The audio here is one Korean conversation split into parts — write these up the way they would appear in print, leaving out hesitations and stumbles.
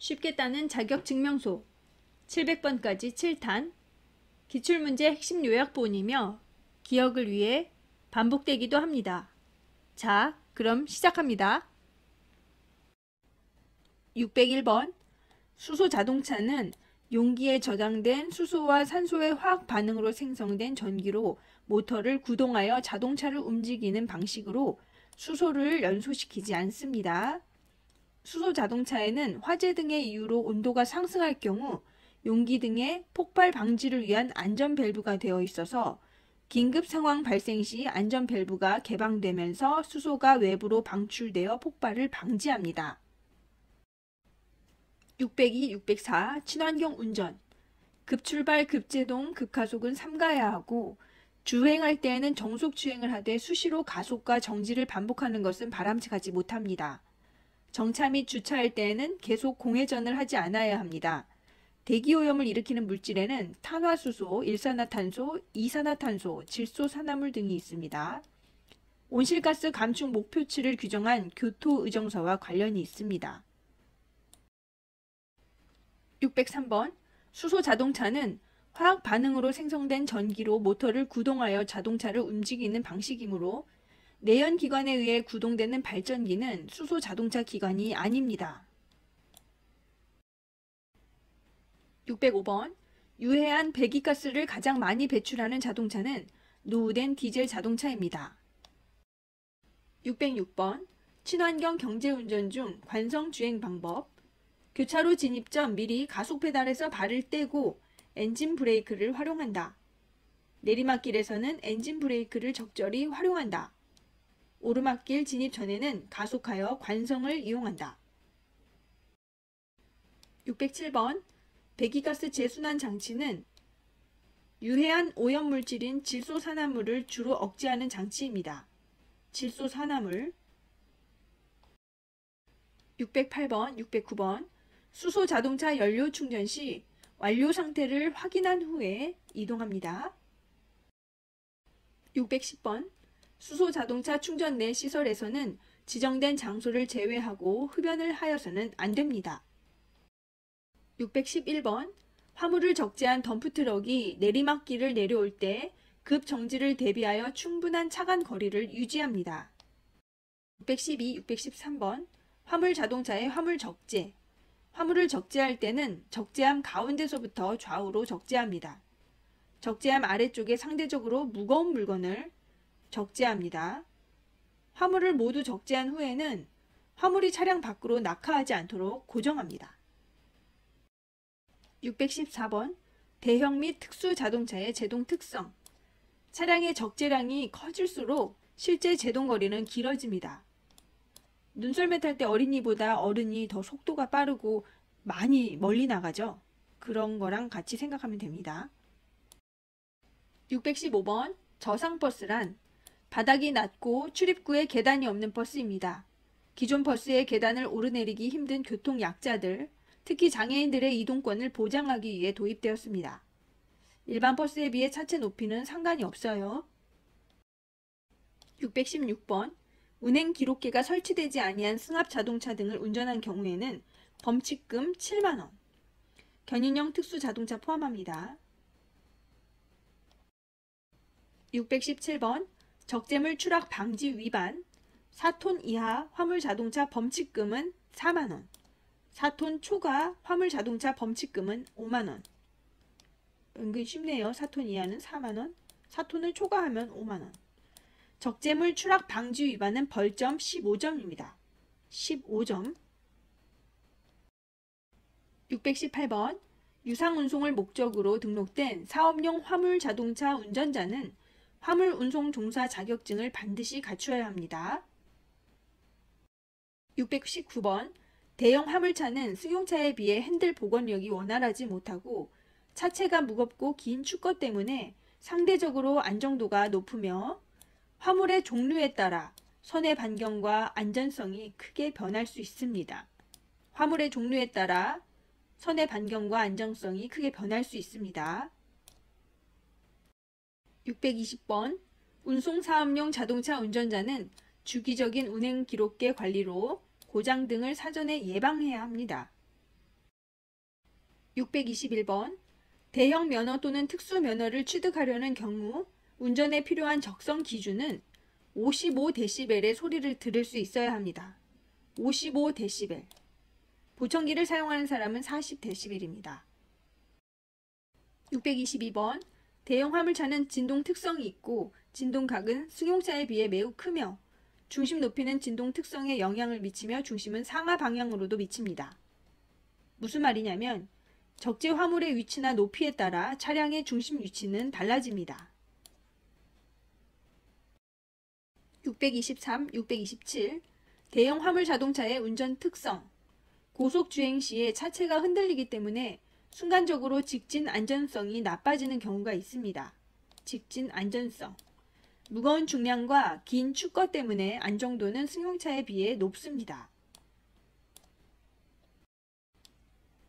쉽게 따는 자격증명서 700번까지 7탄 기출문제 핵심 요약본이며 기억을 위해 반복되기도 합니다. 자, 그럼 시작합니다. 601번 수소 자동차는 용기에 저장된 수소와 산소의 화학 반응으로 생성된 전기로 모터를 구동하여 자동차를 움직이는 방식으로 수소를 연소시키지 않습니다. 수소 자동차에는 화재 등의 이유로 온도가 상승할 경우 용기 등의 폭발 방지를 위한 안전 밸브가 되어 있어서 긴급 상황 발생 시 안전 밸브가 개방되면서 수소가 외부로 방출되어 폭발을 방지합니다. 602, 604 친환경 운전 급출발, 급제동, 급가속은 삼가야 하고 주행할 때에는 정속 주행을 하되 수시로 가속과 정지를 반복하는 것은 바람직하지 못합니다. 정차 및 주차할 때에는 계속 공회전을 하지 않아야 합니다. 대기오염을 일으키는 물질에는 탄화수소, 일산화탄소, 이산화탄소, 질소산화물 등이 있습니다. 온실가스 감축 목표치를 규정한 교토의정서와 관련이 있습니다. 603번 수소 자동차는 화학 반응으로 생성된 전기로 모터를 구동하여 자동차를 움직이는 방식이므로 내연기관에 의해 구동되는 발전기는 수소 자동차 기관이 아닙니다. 605번 유해한 배기가스를 가장 많이 배출하는 자동차는 노후된 디젤 자동차입니다. 606번 친환경 경제운전 중 관성 주행 방법 교차로 진입 전 미리 가속 페달에서 발을 떼고 엔진 브레이크를 활용한다. 내리막길에서는 엔진 브레이크를 적절히 활용한다. 오르막길 진입 전에는 가속하여 관성을 이용한다. 607번 배기가스 재순환 장치는 유해한 오염물질인 질소산화물을 주로 억제하는 장치입니다. 질소산화물 608번, 609번 수소 자동차 연료 충전 시 완료 상태를 확인한 후에 이동합니다. 610번 수소 자동차 충전 내 시설에서는 지정된 장소를 제외하고 흡연을 하여서는 안 됩니다. 611번 화물을 적재한 덤프트럭이 내리막길을 내려올 때 급정지를 대비하여 충분한 차간 거리를 유지합니다. 612, 613번 화물 자동차의 화물 적재 화물을 적재할 때는 적재함 가운데서부터 좌우로 적재합니다. 적재함 아래쪽에 상대적으로 무거운 물건을 적재합니다. 화물을 모두 적재한 후에는 화물이 차량 밖으로 낙하하지 않도록 고정합니다. 614번 대형 및 특수 자동차의 제동 특성 차량의 적재량이 커질수록 실제 제동 거리는 길어집니다. 눈썰매 탈 때 어린이보다 어른이 더 속도가 빠르고 많이 멀리 나가죠. 그런 거랑 같이 생각하면 됩니다. 615번 저상버스란 바닥이 낮고 출입구에 계단이 없는 버스입니다. 기존 버스의 계단을 오르내리기 힘든 교통약자들, 특히 장애인들의 이동권을 보장하기 위해 도입되었습니다. 일반 버스에 비해 차체 높이는 상관이 없어요. 616번 운행 기록계가 설치되지 아니한 승합 자동차 등을 운전한 경우에는 범칙금 7만원, 견인형 특수 자동차 포함합니다. 617번 적재물 추락 방지 위반 4톤 이하 화물 자동차 범칙금은 4만원, 4톤 초과 화물 자동차 범칙금은 5만원. 은근 쉽네요. 4톤 이하는 4만원, 4톤을 초과하면 5만원. 적재물 추락 방지 위반은 벌점 15점입니다. 15점. 618번 유상 운송을 목적으로 등록된 사업용 화물 자동차 운전자는 화물 운송 종사 자격증을 반드시 갖추어야 합니다. 619번 대형 화물차는 승용차에 비해 핸들 복원력이 원활하지 못하고 차체가 무겁고 긴 축거 때문에 상대적으로 안정도가 높으며 화물의 종류에 따라 선의 반경과 안전성이 크게 변할 수 있습니다. 화물의 종류에 따라 선의 반경과 안정성이 크게 변할 수 있습니다. 620번 운송사업용 자동차 운전자는 주기적인 운행 기록계 관리로 고장 등을 사전에 예방해야 합니다. 621번. 대형 면허 또는 특수 면허를 취득하려는 경우 운전에 필요한 적성 기준은 55dB의 소리를 들을 수 있어야 합니다. 55dB. 보청기를 사용하는 사람은 40dB입니다. 622번. 대형 화물차는 진동 특성이 있고 진동각은 승용차에 비해 매우 크며 중심 높이는 진동 특성에 영향을 미치며 중심은 상하 방향으로도 미칩니다. 무슨 말이냐면 적재 화물의 위치나 높이에 따라 차량의 중심 위치는 달라집니다. 623, 627. 대형 화물 자동차의 운전 특성. 고속 주행 시에 차체가 흔들리기 때문에 순간적으로 직진 안전성이 나빠지는 경우가 있습니다. 직진 안전성. 무거운 중량과 긴 축거 때문에 안정도는 승용차에 비해 높습니다.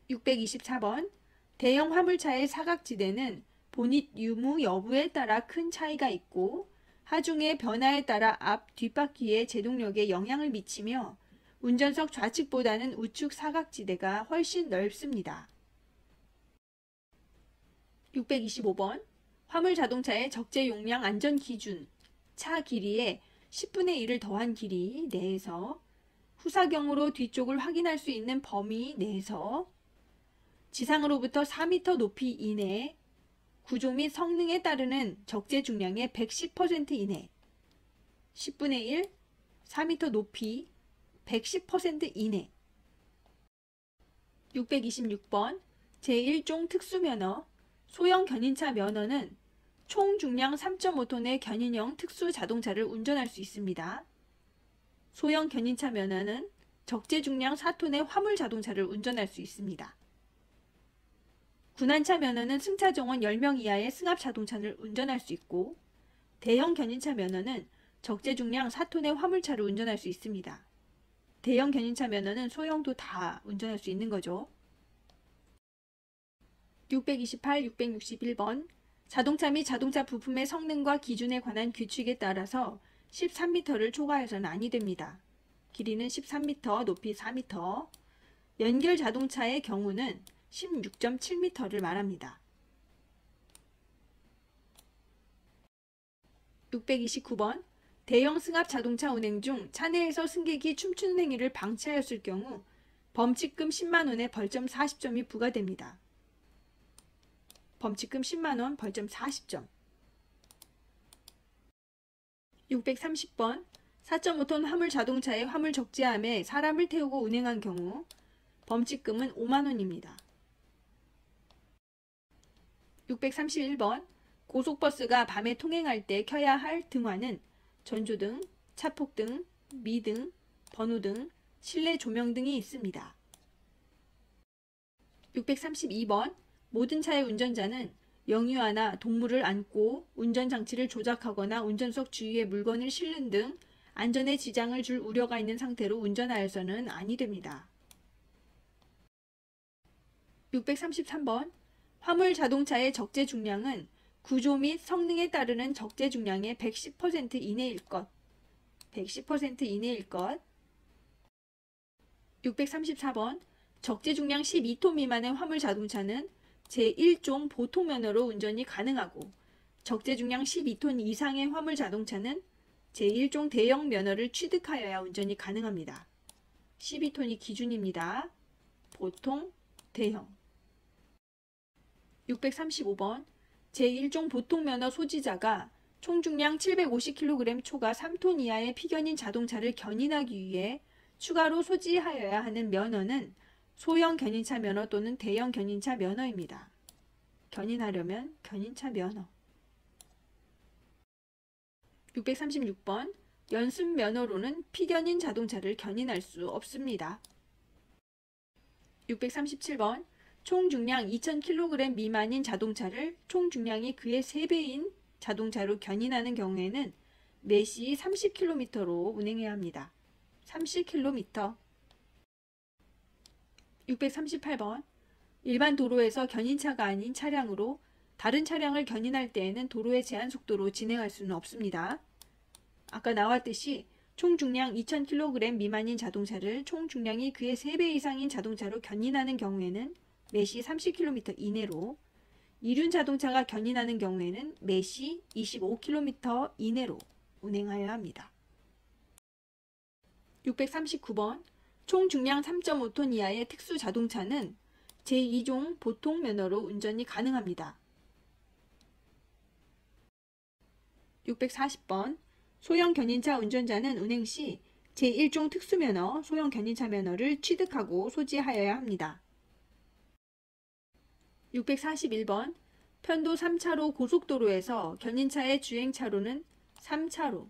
624번. 대형 화물차의 사각지대는 보닛 유무 여부에 따라 큰 차이가 있고 하중의 변화에 따라 앞, 뒷바퀴의 제동력에 영향을 미치며 운전석 좌측보다는 우측 사각지대가 훨씬 넓습니다. 625번. 화물 자동차의 적재 용량 안전 기준. 차 길이에 10분의 1을 더한 길이 내에서 후사경으로 뒤쪽을 확인할 수 있는 범위 내에서 지상으로부터 4m 높이 이내 구조 및 성능에 따르는 적재 중량의 110% 이내 10분의 1, 4m 높이 110% 이내 626번. 제1종 특수면허. 소형 견인차 면허는 총 중량 3.5톤의 견인형 특수 자동차를 운전할 수 있습니다. 소형 견인차 면허는 적재 중량 4톤의 화물 자동차를 운전할 수 있습니다. 군안차 면허는 승차 정원 10명 이하의 승합 자동차를 운전할 수 있고 대형 견인차 면허는 적재 중량 4톤의 화물차를 운전할 수 있습니다. 대형 견인차 면허는 소형도 다 운전할 수 있는 거죠. 628, 661번. 자동차 및 자동차 부품의 성능과 기준에 관한 규칙에 따라서 13m를 초과해서는 아니 됩니다. 길이는 13m, 높이 4m. 연결 자동차의 경우는 16.7m를 말합니다. 629번. 대형 승합 자동차 운행 중 차내에서 승객이 춤추는 행위를 방치하였을 경우 범칙금 10만원에 벌점 40점이 부과됩니다. 범칙금 10만원, 벌점 40점. 630번. 4.5톤 화물 자동차의 화물 적재함에 사람을 태우고 운행한 경우 범칙금은 5만원입니다. 631번. 고속버스가 밤에 통행할 때 켜야 할 등화는 전조등, 차폭등, 미등, 번호등, 실내 조명 등이 있습니다. 632번. 모든 차의 운전자는 영유아나 동물을 안고 운전장치를 조작하거나 운전석 주위에 물건을 싣는 등 안전에 지장을 줄 우려가 있는 상태로 운전하여서는 아니 됩니다. 633번. 화물 자동차의 적재 중량은 구조 및 성능에 따르는 적재 중량의 110% 이내일 것. 110% 이내일 것. 634번. 적재 중량 12톤 미만의 화물 자동차는 제1종 보통 면허로 운전이 가능하고 적재 중량 12톤 이상의 화물 자동차는 제1종 대형 면허를 취득하여야 운전이 가능합니다. 12톤이 기준입니다. 보통, 대형. 635번. 제1종 보통 면허 소지자가 총 중량 750kg 초과 3톤 이하의 피견인 자동차를 견인하기 위해 추가로 소지하여야 하는 면허는 소형 견인차 면허 또는 대형 견인차 면허입니다. 견인하려면 견인차 면허. 636번. 연습 면허로는 피견인 자동차를 견인할 수 없습니다. 637번. 총 중량 2000kg 미만인 자동차를 총 중량이 그의 3배인 자동차로 견인하는 경우에는 매시 30km로 운행해야 합니다. 30km. 638번. 일반 도로에서 견인차가 아닌 차량으로 다른 차량을 견인할 때에는 도로의 제한 속도로 진행할 수는 없습니다. 아까 나왔듯이 총 중량 2000kg 미만인 자동차를 총 중량이 그의 3배 이상인 자동차로 견인하는 경우에는 매시 30km 이내로, 이륜 자동차가 견인하는 경우에는 매시 25km 이내로 운행하여야 합니다. 639번 총 중량 3.5톤 이하의 특수 자동차는 제2종 보통 면허로 운전이 가능합니다. 640번 소형 견인차 운전자는 운행 시 제1종 특수면허 소형 견인차 면허를 취득하고 소지하여야 합니다. 641번 편도 3차로 고속도로에서 견인차의 주행차로는 3차로.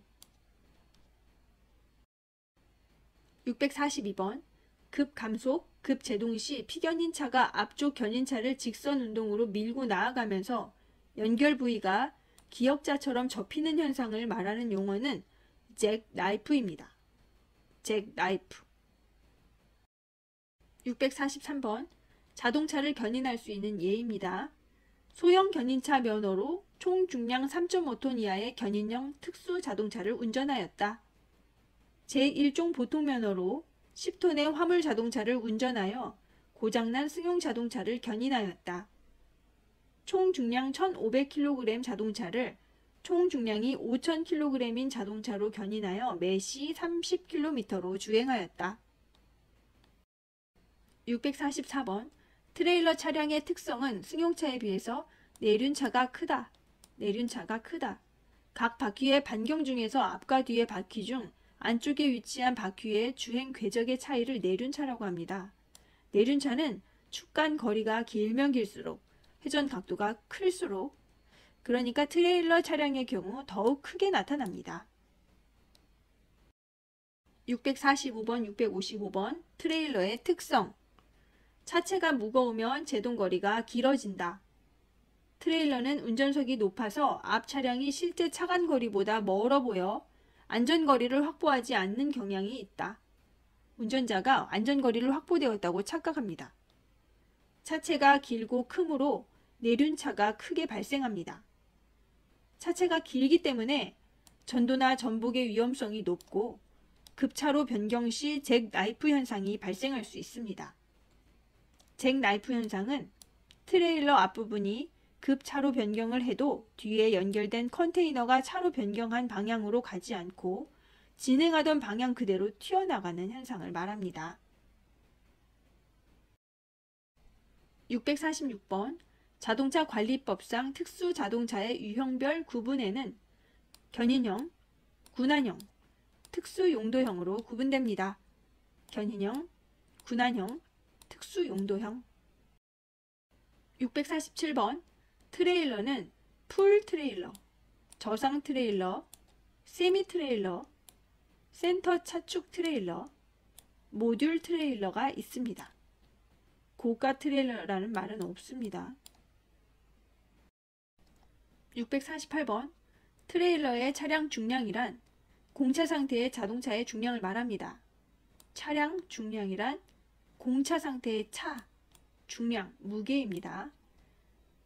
642번 급감속, 급제동 시 피견인차가 앞쪽 견인차를 직선 운동으로 밀고 나아가면서 연결 부위가 기역자처럼 접히는 현상을 말하는 용어는 잭나이프입니다. 잭나이프. 643번 자동차를 견인할 수 있는 예입니다. 소형 견인차 면허로 총 중량 3.5톤 이하의 견인형 특수 자동차를 운전하였다. 제1종 보통 면허로 10톤의 화물 자동차를 운전하여 고장난 승용 자동차를 견인하였다. 총 중량 1,500kg 자동차를 총 중량이 5,000kg인 자동차로 견인하여 매시 30km로 주행하였다. 644번 트레일러 차량의 특성은 승용차에 비해서 내륜차가 크다. 내륜차가 크다. 각 바퀴의 반경 중에서 앞과 뒤의 바퀴 중 안쪽에 위치한 바퀴의 주행 궤적의 차이를 내륜차라고 합니다. 내륜차는 축간 거리가 길면 길수록 회전 각도가 클수록, 그러니까 트레일러 차량의 경우 더욱 크게 나타납니다. 645번, 655번 트레일러의 특성. 차체가 무거우면 제동거리가 길어진다. 트레일러는 운전석이 높아서 앞 차량이 실제 차간거리보다 멀어 보여 안전거리를 확보하지 않는 경향이 있다. 운전자가 안전거리를 확보되었다고 착각합니다. 차체가 길고 크므로 내륜차가 크게 발생합니다. 차체가 길기 때문에 전도나 전복의 위험성이 높고 급차로 변경 시 잭나이프 현상이 발생할 수 있습니다. 잭나이프 현상은 트레일러 앞부분이 급차로 변경을 해도 뒤에 연결된 컨테이너가 차로 변경한 방향으로 가지 않고 진행하던 방향 그대로 튀어나가는 현상을 말합니다. 646번 자동차 관리법상 특수 자동차의 유형별 구분에는 견인형, 군안형, 특수용도형으로 구분됩니다. 견인형, 군안형, 특수용도형. 647번 트레일러는 풀 트레일러, 저상 트레일러, 세미 트레일러, 센터 차축 트레일러, 모듈 트레일러가 있습니다. 고가 트레일러라는 말은 없습니다. 648번 트레일러의 차량 중량이란 공차 상태의 자동차의 중량을 말합니다. 차량 중량이란 공차 상태의 차, 중량, 무게입니다.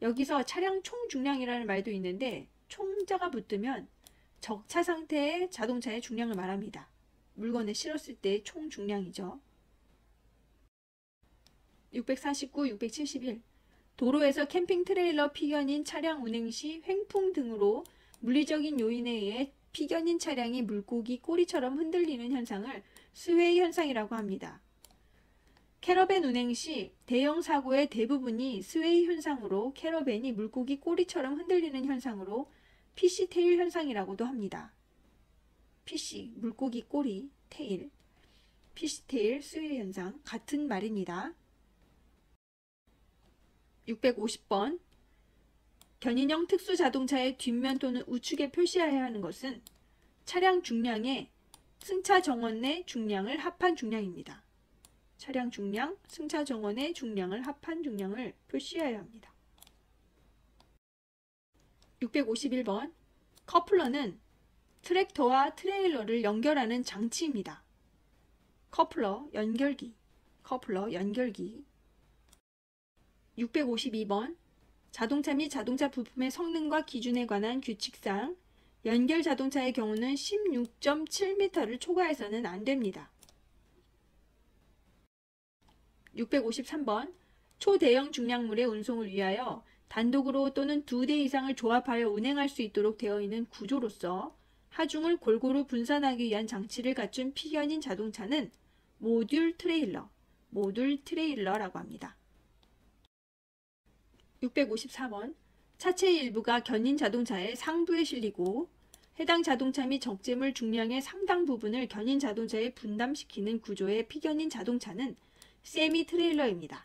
여기서 차량 총 중량이라는 말도 있는데 총자가 붙으면 적차 상태의 자동차의 중량을 말합니다. 물건을 실었을 때의 총 중량이죠. 649, 671 도로에서 캠핑 트레일러 피견인 차량 운행 시 횡풍 등으로 물리적인 요인에 의해 피견인 차량이 물고기 꼬리처럼 흔들리는 현상을 스웨이 현상이라고 합니다. 캐러밴 운행 시 대형 사고의 대부분이 스웨이 현상으로 캐러밴이 물고기 꼬리처럼 흔들리는 현상으로 피시테일 현상이라고도 합니다. 피시, 물고기 꼬리, 테일, 피시테일, 스웨이 현상 같은 말입니다. 650번 견인형 특수자동차의 뒷면 또는 우측에 표시해야 하는 것은 차량 중량의 승차 정원의 중량을 합한 중량입니다. 차량 중량, 승차 정원의 중량을 합한 중량을 표시해야 합니다. 651번 커플러는 트랙터와 트레일러를 연결하는 장치입니다. 커플러 연결기, 커플러 연결기. 652번 자동차 및 자동차 부품의 성능과 기준에 관한 규칙상 연결 자동차의 경우는 16.7m를 초과해서는 안 됩니다. 653번 초대형 중량물의 운송을 위하여 단독으로 또는 2대 이상을 조합하여 운행할 수 있도록 되어 있는 구조로서 하중을 골고루 분산하기 위한 장치를 갖춘 피견인 자동차는 모듈 트레일러라고 합니다. 654번. 차체의 일부가 견인 자동차의 상부에 실리고 해당 자동차 및 적재물 중량의 상당 부분을 견인 자동차에 분담시키는 구조의 피견인 자동차는 세미 트레일러입니다.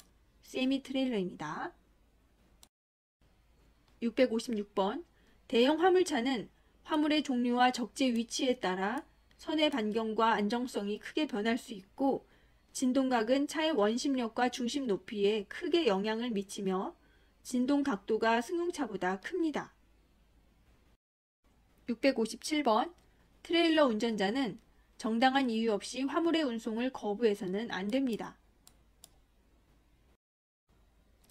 656번. 대형 화물차는 화물의 종류와 적재 위치에 따라 선의 반경과 안정성이 크게 변할 수 있고 진동각은 차의 원심력과 중심 높이에 크게 영향을 미치며 진동 각도가 승용차보다 큽니다. 657번. 트레일러 운전자는 정당한 이유 없이 화물의 운송을 거부해서는 안 됩니다.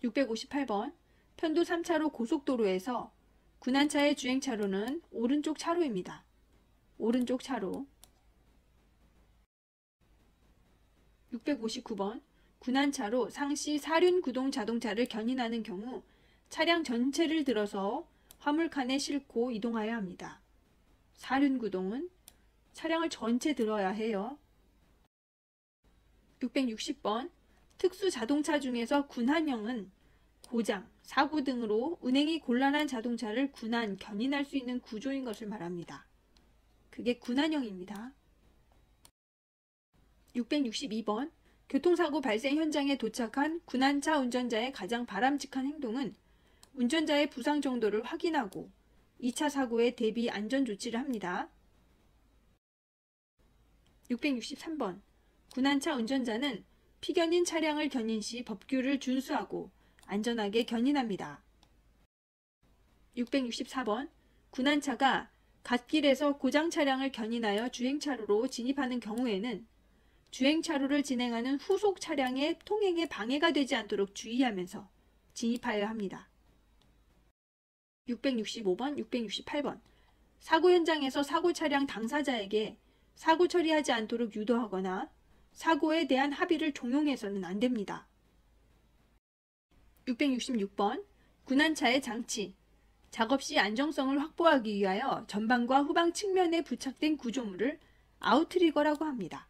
658번. 편도 3차로 고속도로에서 군한차의 주행차로는 오른쪽 차로입니다. 659번. 군한차로 상시 사륜구동 자동차를 견인하는 경우 차량 전체를 들어서 화물칸에 싣고 이동하여야 합니다. 사륜구동은 차량을 전체 들어야 해요. 660번. 특수 자동차 중에서 군한형은 고장, 사고 등으로 운행이 곤란한 자동차를 견인할 수 있는 구조인 것을 말합니다. 그게 군한형입니다. 662번. 교통사고 발생 현장에 도착한 군한차 운전자의 가장 바람직한 행동은 운전자의 부상 정도를 확인하고 2차 사고에 대비 안전조치를 합니다. 663번. 군한차 운전자는 피견인 차량을 견인 시 법규를 준수하고 안전하게 견인합니다. 664번. 군한차가 갓길에서 고장 차량을 견인하여 주행차로로 진입하는 경우에는 주행차로를 진행하는 후속 차량의 통행에 방해가 되지 않도록 주의하면서 진입하여야 합니다. 665번, 668번. 사고 현장에서 사고 차량 당사자에게 사고 처리하지 않도록 유도하거나 사고에 대한 합의를 종용해서는 안 됩니다. 666번. 군한차의 장치. 작업 시 안정성을 확보하기 위하여 전방과 후방 측면에 부착된 구조물을 아웃트리거라고 합니다.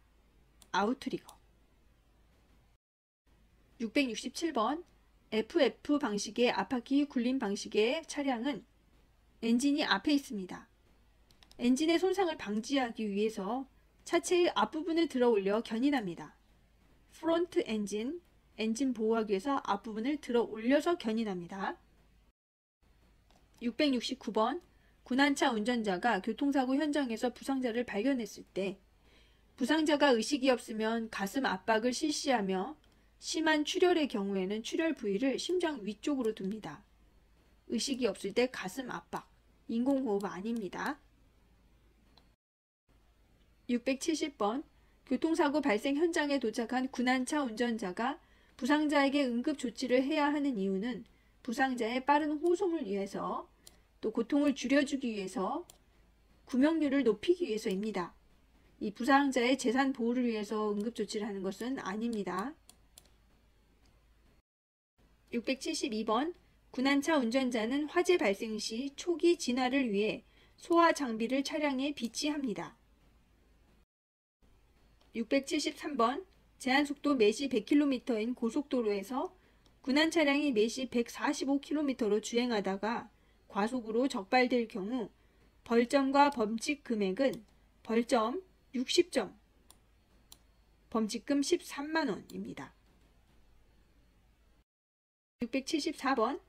아웃트리거. 667번. FF 방식의 앞바퀴 굴림 방식의 차량은 엔진이 앞에 있습니다. 엔진의 손상을 방지하기 위해서 차체의 앞부분을 들어 올려 견인합니다. 프론트 엔진 보호하기 위해서 앞부분을 들어 올려서 견인합니다. 669번. 군한차 운전자가 교통사고 현장에서 부상자를 발견했을 때 부상자가 의식이 없으면 가슴 압박을 실시하며 심한 출혈의 경우에는 출혈 부위를 심장 위쪽으로 둡니다. 의식이 없을 때 가슴 압박, 인공호흡 아닙니다. 670번. 교통사고 발생 현장에 도착한 군한차 운전자가 부상자에게 응급조치를 해야 하는 이유는 부상자의 빠른 호송을 위해서 또 고통을 줄여주기 위해서 구명률을 높이기 위해서입니다. 이 부상자의 재산 보호를 위해서 응급조치를 하는 것은 아닙니다. 672번. 군한차 운전자는 화재 발생 시 초기 진화를 위해 소화 장비를 차량에 비치합니다. 673번. 제한속도 매시 100km인 고속도로에서 군한 차량이 매시 145km로 주행하다가 과속으로 적발될 경우 벌점과 범칙 금액은 벌점 60점, 범칙금 13만원입니다. 674번.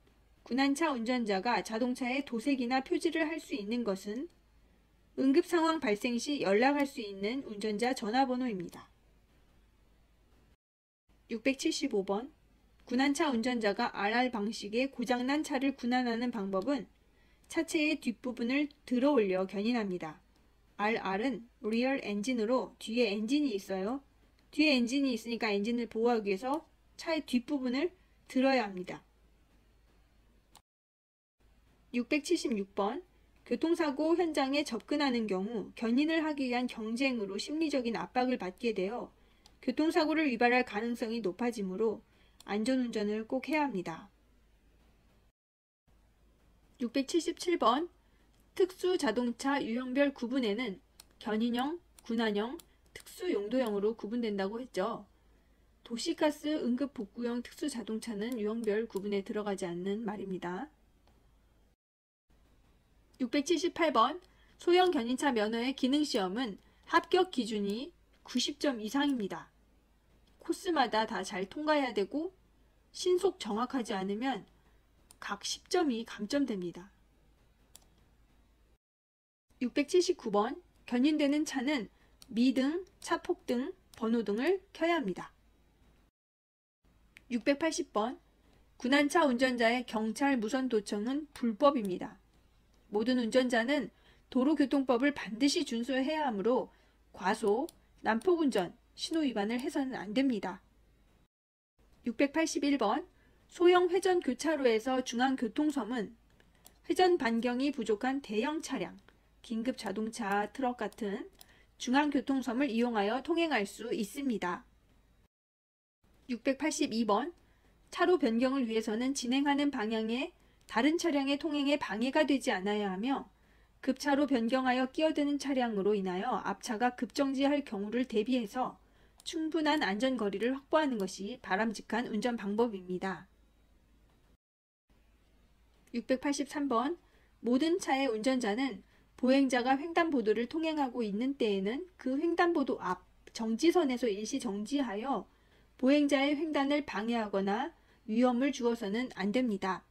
군한차 운전자가 자동차에 도색이나 표지를 할 수 있는 것은 응급상황 발생 시 연락할 수 있는 운전자 전화번호입니다. 675번. 군한차 운전자가 RR 방식의 고장난 차를 군한하는 방법은 차체의 뒷부분을 들어 올려 견인합니다. RR은 리얼 엔진으로 뒤에 엔진이 있어요. 뒤에 엔진이 있으니까 엔진을 보호하기 위해서 차의 뒷부분을 들어야 합니다. 676번. 교통사고 현장에 접근하는 경우 견인을 하기 위한 경쟁으로 심리적인 압박을 받게 되어 교통사고를 유발할 가능성이 높아지므로 안전운전을 꼭 해야 합니다. 677번 특수자동차 유형별 구분에는 견인형, 군안형, 특수용도형으로 구분된다고 했죠. 도시가스 응급복구형 특수자동차는 유형별 구분에 들어가지 않는 말입니다. 678번 소형 견인차 면허의 기능시험은 합격 기준이 90점 이상입니다. 코스마다 다 잘 통과해야 되고 신속 정확하지 않으면 각 10점이 감점됩니다. 679번 견인되는 차는 미등, 차폭등, 번호등을 켜야 합니다. 680번 군안차 운전자의 경찰 무선 도청은 불법입니다. 모든 운전자는 도로교통법을 반드시 준수해야 하므로 과속, 난폭운전, 신호위반을 해서는 안 됩니다. 681번 소형 회전 교차로에서 중앙교통섬은 회전 반경이 부족한 대형 차량, 긴급 자동차, 트럭 같은 중앙교통섬을 이용하여 통행할 수 있습니다. 682번 차로 변경을 위해서는 진행하는 방향에 다른 차량의 통행에 방해가 되지 않아야 하며 급차로 변경하여 끼어드는 차량으로 인하여 앞차가 급정지할 경우를 대비해서 충분한 안전거리를 확보하는 것이 바람직한 운전 방법입니다. 683번 모든 차의 운전자는 보행자가 횡단보도를 통행하고 있는 때에는 그 횡단보도 앞 정지선에서 일시 정지하여 보행자의 횡단을 방해하거나 위험을 주어서는 안 됩니다.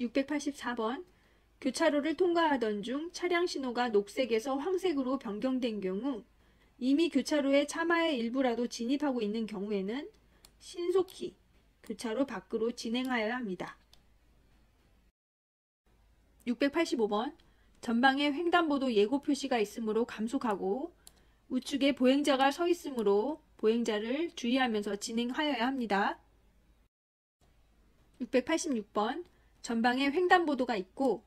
684번 교차로를 통과하던 중 차량 신호가 녹색에서 황색으로 변경된 경우 이미 교차로에 차마의 일부라도 진입하고 있는 경우에는 신속히 교차로 밖으로 진행하여야 합니다. 685번 전방에 횡단보도 예고 표시가 있으므로 감속하고 우측에 보행자가 서 있으므로 보행자를 주의하면서 진행하여야 합니다. 686번 전방에 횡단보도가 있고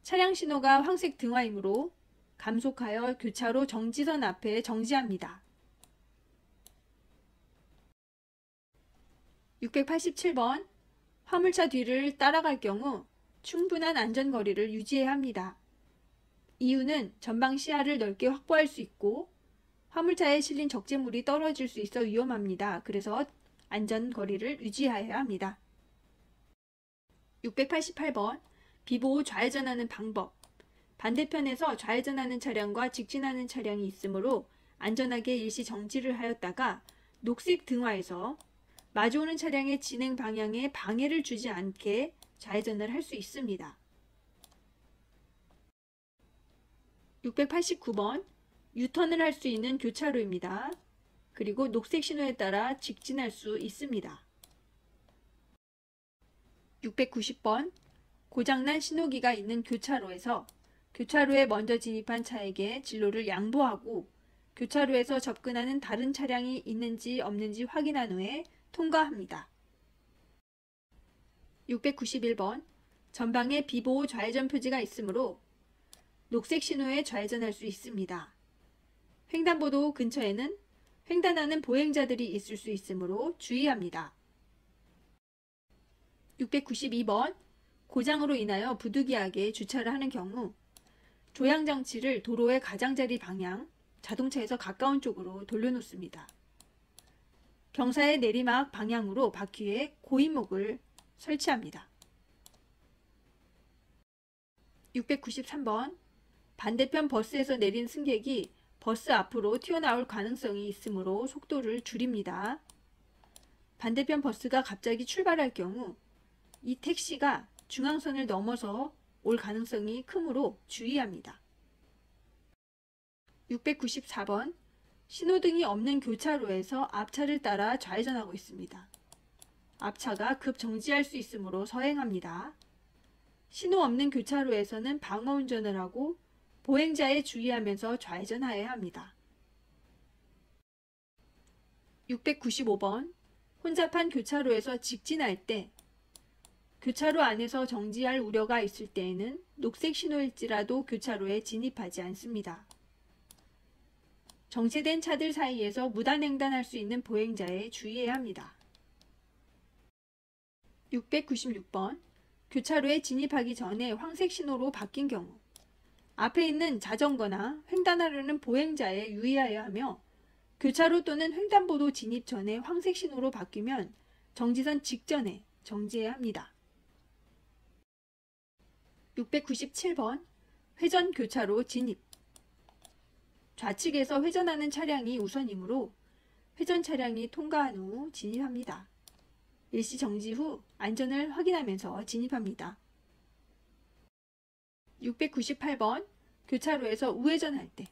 차량 신호가 황색 등화이므로 감속하여 교차로 정지선 앞에 정지합니다. 687번 화물차 뒤를 따라갈 경우 충분한 안전거리를 유지해야 합니다. 이유는 전방 시야를 넓게 확보할 수 있고 화물차에 실린 적재물이 떨어질 수 있어 위험합니다. 그래서 안전거리를 유지해야 합니다. 688번 비보호 좌회전하는 방법 반대편에서 좌회전하는 차량과 직진하는 차량이 있으므로 안전하게 일시 정지를 하였다가 녹색 등화에서 마주오는 차량의 진행 방향에 방해를 주지 않게 좌회전을 할 수 있습니다. 689번 유턴을 할 수 있는 교차로입니다. 그리고 녹색 신호에 따라 직진할 수 있습니다. 690번 고장난 신호기가 있는 교차로에서 교차로에 먼저 진입한 차에게 진로를 양보하고 교차로에서 접근하는 다른 차량이 있는지 없는지 확인한 후에 통과합니다. 691번 전방에 비보호 좌회전 표지가 있으므로 녹색 신호에 좌회전할 수 있습니다. 횡단보도 근처에는 횡단하는 보행자들이 있을 수 있으므로 주의합니다. 692번 고장으로 인하여 부득이하게 주차를 하는 경우 조향장치를 도로의 가장자리 방향, 자동차에서 가까운 쪽으로 돌려놓습니다. 경사의 내리막 방향으로 바퀴에 고인목을 설치합니다. 693번 반대편 버스에서 내린 승객이 버스 앞으로 튀어나올 가능성이 있으므로 속도를 줄입니다. 반대편 버스가 갑자기 출발할 경우 이 택시가 중앙선을 넘어서 올 가능성이 크므로 주의합니다. 694번 신호등이 없는 교차로에서 앞차를 따라 좌회전하고 있습니다. 앞차가 급 정지할 수 있으므로 서행합니다. 신호 없는 교차로에서는 방어운전을 하고 보행자에 주의하면서 좌회전하여야 합니다. 695번 혼잡한 교차로에서 직진할 때 교차로 안에서 정지할 우려가 있을 때에는 녹색 신호일지라도 교차로에 진입하지 않습니다. 정체된 차들 사이에서 무단횡단할 수 있는 보행자에 주의해야 합니다. 696번. 교차로에 진입하기 전에 황색 신호로 바뀐 경우 앞에 있는 자전거나 횡단하려는 보행자에 유의하여야 하며 교차로 또는 횡단보도 진입 전에 황색 신호로 바뀌면 정지선 직전에 정지해야 합니다. 697번. 회전 교차로 진입. 좌측에서 회전하는 차량이 우선이므로 회전 차량이 통과한 후 진입합니다. 일시 정지 후 안전을 확인하면서 진입합니다. 698번. 교차로에서 우회전할 때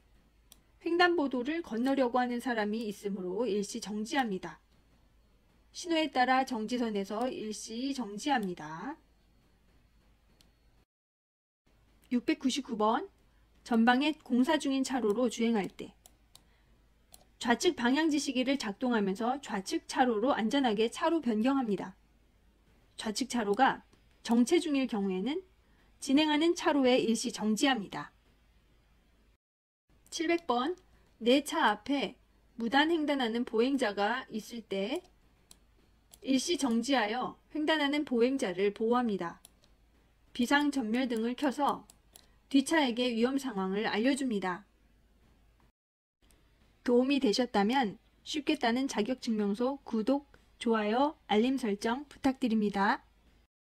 횡단보도를 건너려고 하는 사람이 있으므로 일시 정지합니다. 신호에 따라 정지선에서 일시 정지합니다. 699번. 전방에 공사 중인 차로로 주행할 때 좌측 방향지시기를 작동하면서 좌측 차로로 안전하게 차로 변경합니다. 좌측 차로가 정체 중일 경우에는 진행하는 차로에 일시 정지합니다. 700번. 내 차 앞에 무단 횡단하는 보행자가 있을 때 일시 정지하여 횡단하는 보행자를 보호합니다. 비상 전멸등을 켜서 뒷차에게 위험 상황을 알려줍니다. 도움이 되셨다면 쉽게 따는 자격증명서 구독, 좋아요, 알림 설정 부탁드립니다.